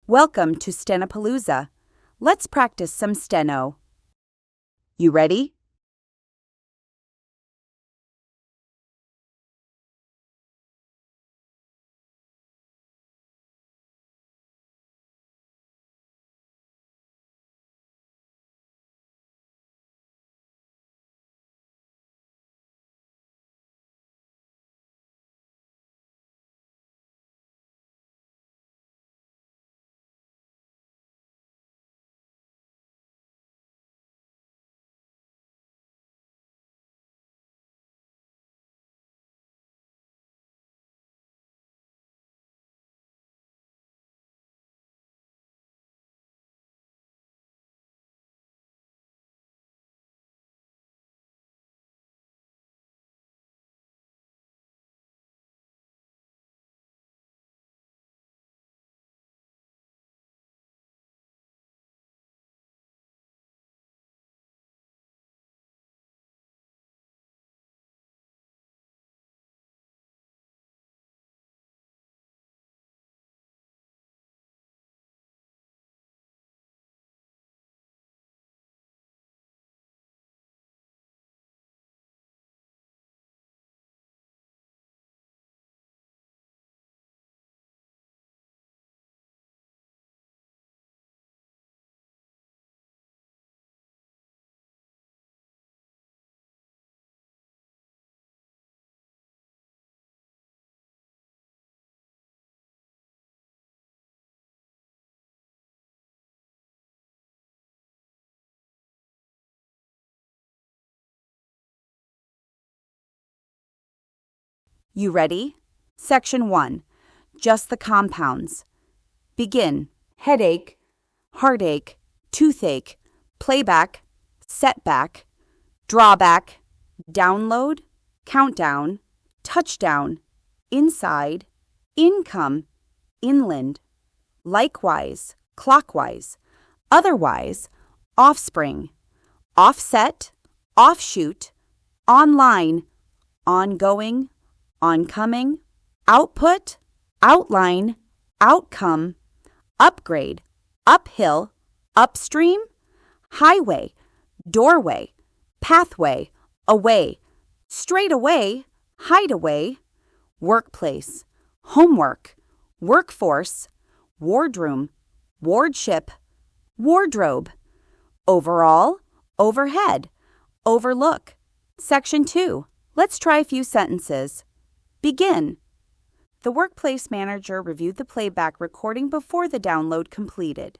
Welcome to Stenopalooza. Let's practice some steno. You ready? You ready? Section 1. Just the compounds. Begin. Headache, heartache, toothache, playback, setback, drawback, download, countdown, touchdown, inside, income, inland, likewise, clockwise, otherwise, offspring, offset, offshoot, online, ongoing, oncoming, output, outline, outcome, upgrade, uphill, upstream, highway, doorway, pathway, away, straightaway, hideaway, workplace, homework, workforce, wardroom, wardship, wardrobe, overall, overhead, overlook. Section 2. Let's try a few sentences. Begin. The workplace manager reviewed the playback recording before the download completed.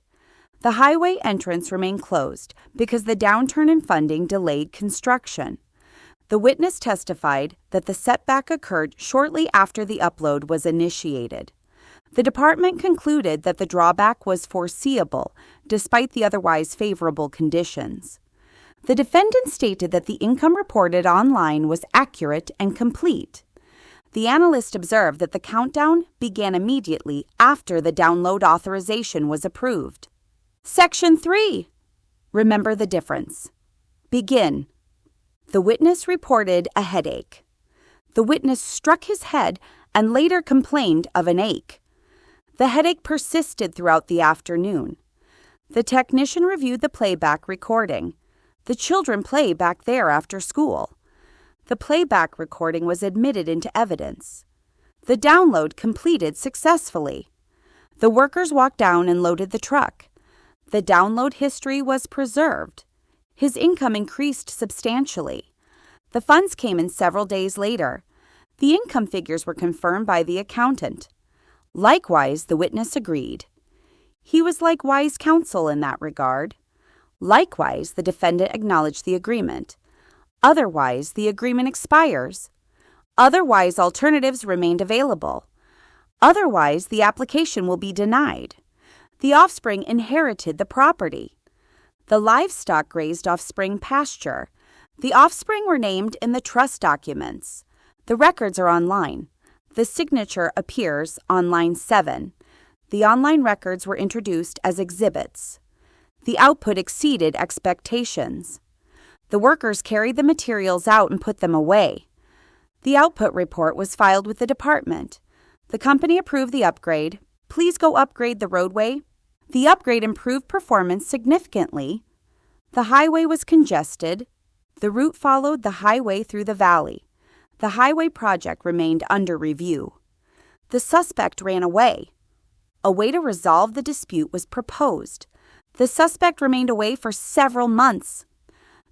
The highway entrance remained closed because the downturn in funding delayed construction. The witness testified that the setback occurred shortly after the upload was initiated. The department concluded that the drawback was foreseeable, despite the otherwise favorable conditions. The defendant stated that the income reported online was accurate and complete. The analyst observed that the countdown began immediately after the download authorization was approved. Section 3. Remember the difference. Begin. The witness reported a headache. The witness struck his head and later complained of an ache. The headache persisted throughout the afternoon. The technician reviewed the playback recording. The children play back there after school. The playback recording was admitted into evidence. The download completed successfully. The workers walked down and loaded the truck. The download history was preserved. His income increased substantially. The funds came in several days later. The income figures were confirmed by the accountant. Likewise, the witness agreed. He was like wise counsel in that regard. Likewise, the defendant acknowledged the agreement. Otherwise, the agreement expires. Otherwise, alternatives remained available. Otherwise, the application will be denied. The offspring inherited the property. The livestock grazed off spring pasture. The offspring were named in the trust documents. The records are online. The signature appears on line 7. The online records were introduced as exhibits. The output exceeded expectations. The workers carried the materials out and put them away. The output report was filed with the department. The company approved the upgrade. Please go upgrade the roadway, The upgrade improved performance significantly. The highway was congested. The route followed the highway through the valley. The highway project remained under review. The suspect ran away. A way to resolve the dispute was proposed. The suspect remained away for several months.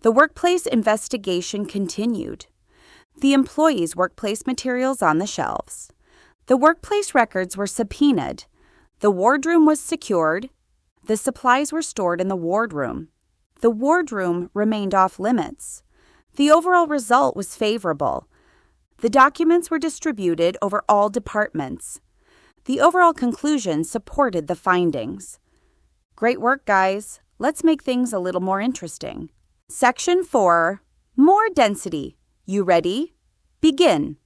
The workplace investigation continued. The employees' workplace materials on the shelves. The workplace records were subpoenaed. The wardroom was secured. The supplies were stored in the wardroom. The wardroom remained off limits. The overall result was favorable. The documents were distributed over all departments. The overall conclusion supported the findings. Great work, guys. Let's make things a little more interesting. Section 4. More density. You ready? Begin.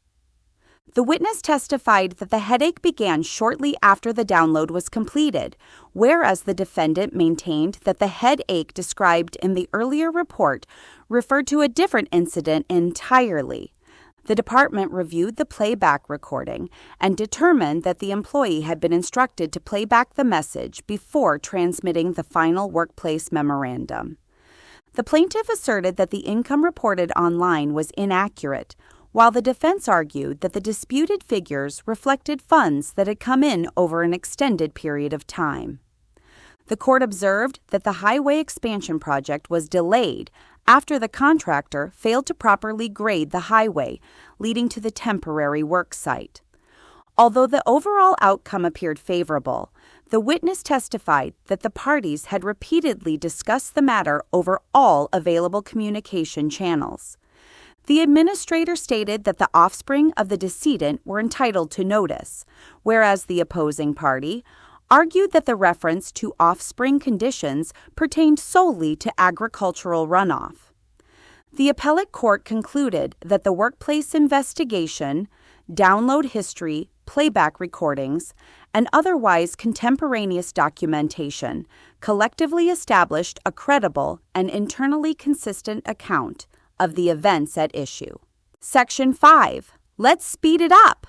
The witness testified that the headache began shortly after the download was completed, whereas the defendant maintained that the headache described in the earlier report referred to a different incident entirely. The department reviewed the playback recording and determined that the employee had been instructed to play back the message before transmitting the final workplace memorandum. The plaintiff asserted that the income reported online was inaccurate, while the defense argued that the disputed figures reflected funds that had come in over an extended period of time. The court observed that the highway expansion project was delayed after the contractor failed to properly grade the highway, leading to the temporary work site. Although the overall outcome appeared favorable, the witness testified that the parties had repeatedly discussed the matter over all available communication channels. The administrator stated that the offspring of the decedent were entitled to notice, whereas the opposing party argued that the reference to offspring conditions pertained solely to agricultural runoff. The appellate court concluded that the workplace investigation, download history, playback recordings, and otherwise contemporaneous documentation collectively established a credible and internally consistent account of the events at issue. Section 5. Let's speed it up.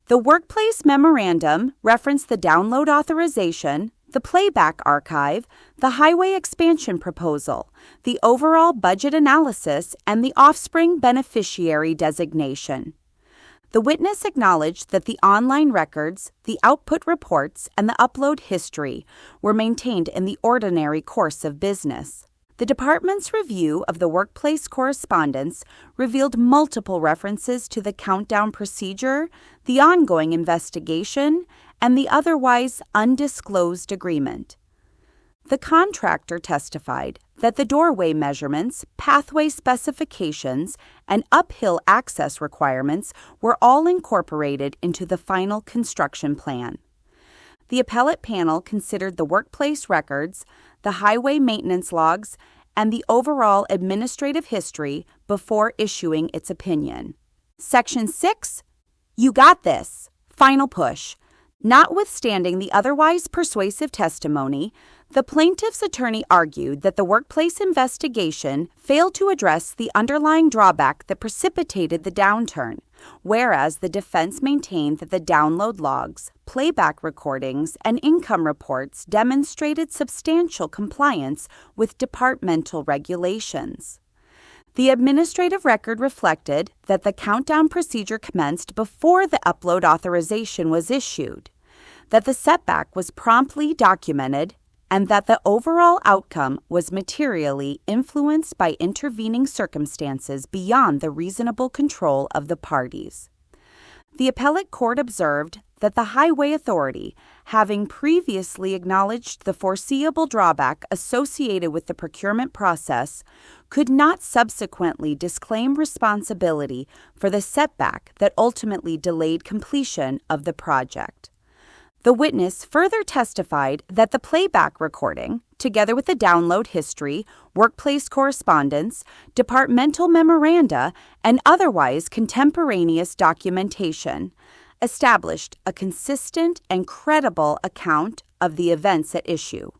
The workplace memorandum referenced the download authorization, the playback archive, the highway expansion proposal, the overall budget analysis, and the offspring beneficiary designation. The witness acknowledged that the online records, the output reports, and the upload history were maintained in the ordinary course of business. The department's review of the workplace correspondence revealed multiple references to the countdown procedure, the ongoing investigation, and the otherwise undisclosed agreement. The contractor testified that the doorway measurements, pathway specifications, and uphill access requirements were all incorporated into the final construction plan. The appellate panel considered the workplace records, the highway maintenance logs, and the overall administrative history before issuing its opinion. Section 6. You got this. Final push. Notwithstanding the otherwise persuasive testimony, the plaintiff's attorney argued that the workplace investigation failed to address the underlying drawback that precipitated the downturn, whereas the defense maintained that the download logs, playback recordings, and income reports demonstrated substantial compliance with departmental regulations. The administrative record reflected that the countdown procedure commenced before the upload authorization was issued, that the setback was promptly documented, and that the overall outcome was materially influenced by intervening circumstances beyond the reasonable control of the parties. The appellate court observed that the Highway Authority, having previously acknowledged the foreseeable drawback associated with the procurement process, could not subsequently disclaim responsibility for the setback that ultimately delayed completion of the project. The witness further testified that the playback recording, together with the download history, workplace correspondence, departmental memoranda, and otherwise contemporaneous documentation, established a consistent and credible account of the events at issue.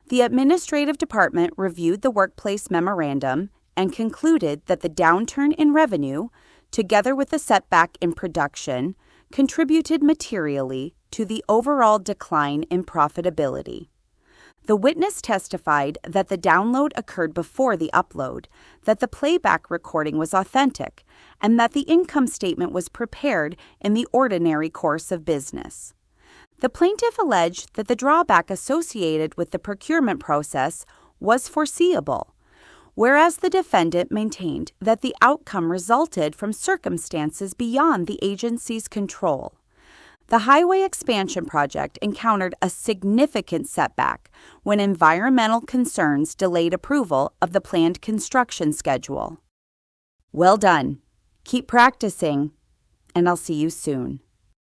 The administrative department reviewed the workplace memorandum and concluded that the downturn in revenue, together with the setback in production, contributed materially to the overall decline in profitability. The witness testified that the download occurred before the upload, that the playback recording was authentic, and that the income statement was prepared in the ordinary course of business. The plaintiff alleged that the drawback associated with the procurement process was foreseeable, whereas the defendant maintained that the outcome resulted from circumstances beyond the agency's control. The highway expansion project encountered a significant setback when environmental concerns delayed approval of the planned construction schedule. Well done. Keep practicing, and I'll see you soon.